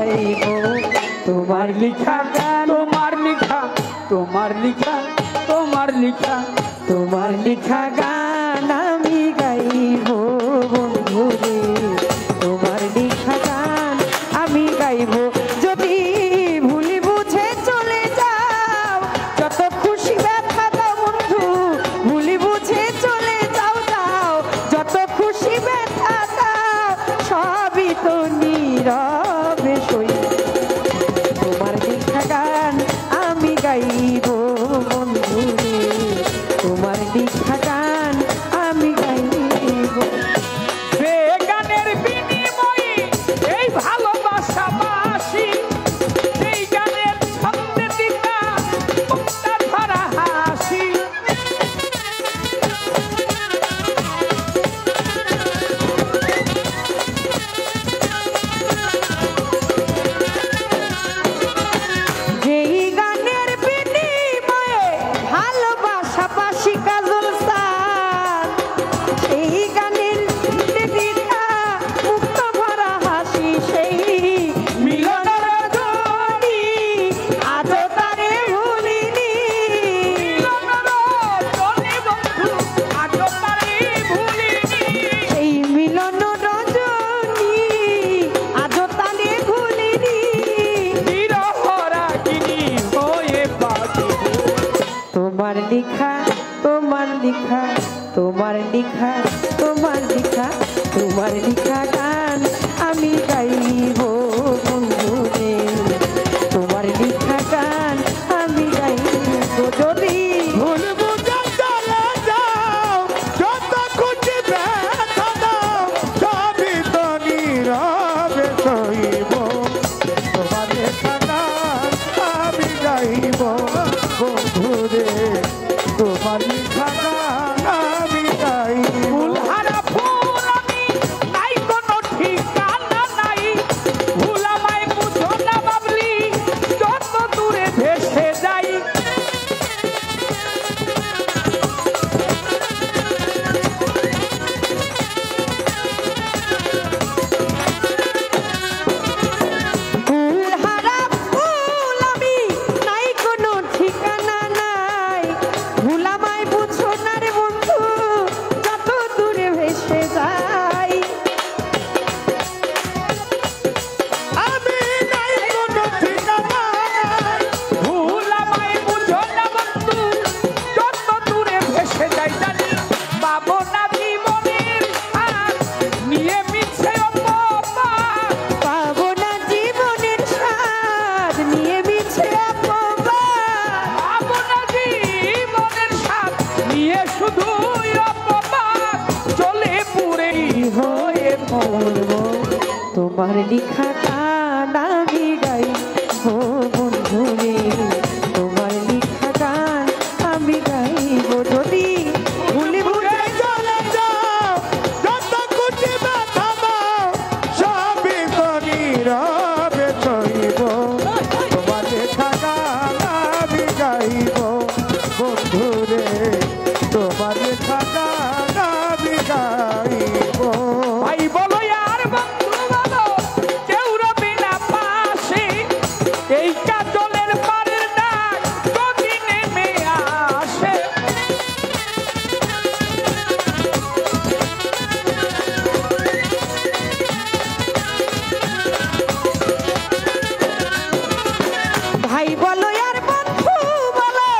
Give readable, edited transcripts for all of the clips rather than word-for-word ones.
গাইব তোমার লিখা গান, তোমার লিখা, তোমার লিখা, তোমার লিখা, তোমার লিখা গান আমি গাইব বন্ধু রে, তোমার লিখা গান আমি গাইব। যদি ভুলি বুঝে চলে যাও, যত খুশি ব্যথা দাও বন্ধু, ভুলি বুঝে চলে যাও, যাও যত খুশি ব্যথা দাও, সবই তো নীরবে সই, তোমার লিখা গান আমি গাইব বন্ধু রে, তোমার লিখা গান আমি গাইব। যে গানের বিনিময়ে এই ভালোবাসা বাসি, সেই গানের ছন্দে দিতা মুক্তা ধরা হাসি। যেই গানের বিনিময়ে ভালোবাসা পাশি কাজল সার, সেই গানের দিদিটা মুক্ত ভরা হাসি, সেই মিলনের ধ্বনি আজও তারে ভুলিনি, মিলনের জনে বন্ধু আজও তারে ভুলিনি। সেই মিলন রজনী আজও তারে ভুলিনি। চিরহরাগিনী হয়ে বাঁচিব। তোমার লিখা, তোমার লিখা, তোমার লিখা, তোমার লিখা, তোমার লিখা গান আমি গাইব বন্ধু রে, তোমার লিখা গান আমি গাইব। যদি ভুল বুঝে চলে যাও, যত খুশি ব্যথা দাও, সবই তো নীরবে সইব, তোমার লেখা গান আমি গাইব বন্ধু রে, তোমার লেখা গান আমি গাইব। ফুলহারা ফুল আমি, নাই কোনো ঠিকানা নাই, ভুল আমায় বুঝো না বাবলি, যত দূরে ভেসে যাই। ফুলহারা ফুল আমি, নাই কোনো ঠিকানা নাই, ভুল আমায় বুঝো না রে বন্ধু, যত দূরে ভেসে যাই। আমি নাই কোনো ঠিকানা নাই, ভুল আমায় বুঝো না বন্ধু, যত দূরে ভেসে যাই। জানি পাবো না জীবনের স্বাদ, নিয়ে মিছে অপবাদ, পাবো না জীবনের স্বাদ, নিয়ে মিছে অপবাদ, পাবো না জীবনের স্বাদ, নিয়ে শুধুই অপবাদ, চলে পুরে হয়ে বলব তোমার লিখা গান আমি গাইব বন্ধু রে, তোমার লিখা গান আমি গাইব। যদি ভুলি ভুলে চলে যাও, যত খুশি ব্যথা দাও, সবই তো নীরবে সইব, তোমার লেখা গান আমি গাইব বন্ধু রে, তোমার লেখা গান আমি গাইব। ভাই বলো আর বন্ধু বলো, কেউ রবি না পাশে, এই কাজলের পারের ডাক যদি নেমে আসে। ভাই বলো আর বন্ধু বলো,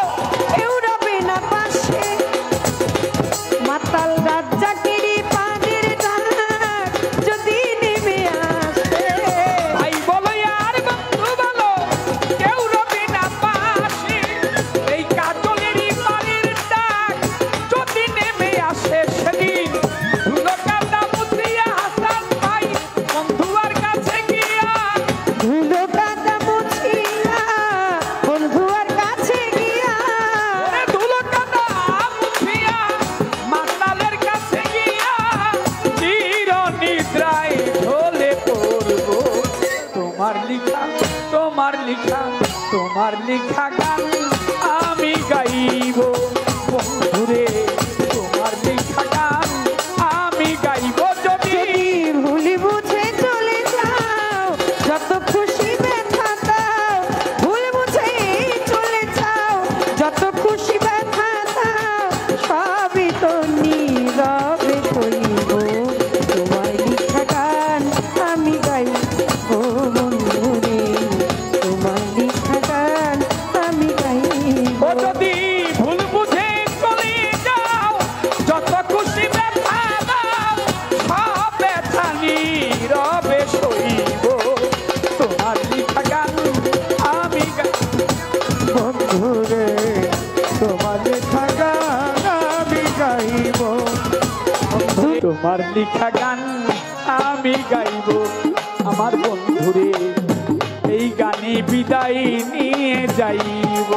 কেউ রবে না পাশে, মাতাল রাজ্জাকেরই পানের ডাক যদি নেমে আসে। ভাই বলো আর বন্ধু বলো, কেউ রবে না পাশে, এই কাজলেরই পারের ডাক যদি নেমে আসে। সেদিন ধুলো কাদা মুছিয়া হাসান ভাই বন্ধুয়ার কাছে গিয়া, ধুলো কাদা মুছিয়া বন্ধুয়ার কাছে গিয়া, ওরে ধুলো কাদা মুছিয়া মাতালের কাছে গিয়া, চির নিদ্রায় ঢলে পড়ব। তোমার লিখা, তোমার লিখা, তোমার লিখা গান আমি গাইব বন্ধুরে, তোমার লিখা গান আমি গাইব। যদি যদি ভুলি বুঝে চলে যাও, যত খুশি নীরবে সইব তোমার লিখা গান আমি বন্ধুরে তোমার লেখা গান আমি গাইব তোমার লিখা গান আমি গাইব আমার বন্ধুরে এই গানে বিদায় নিয়ে যাইব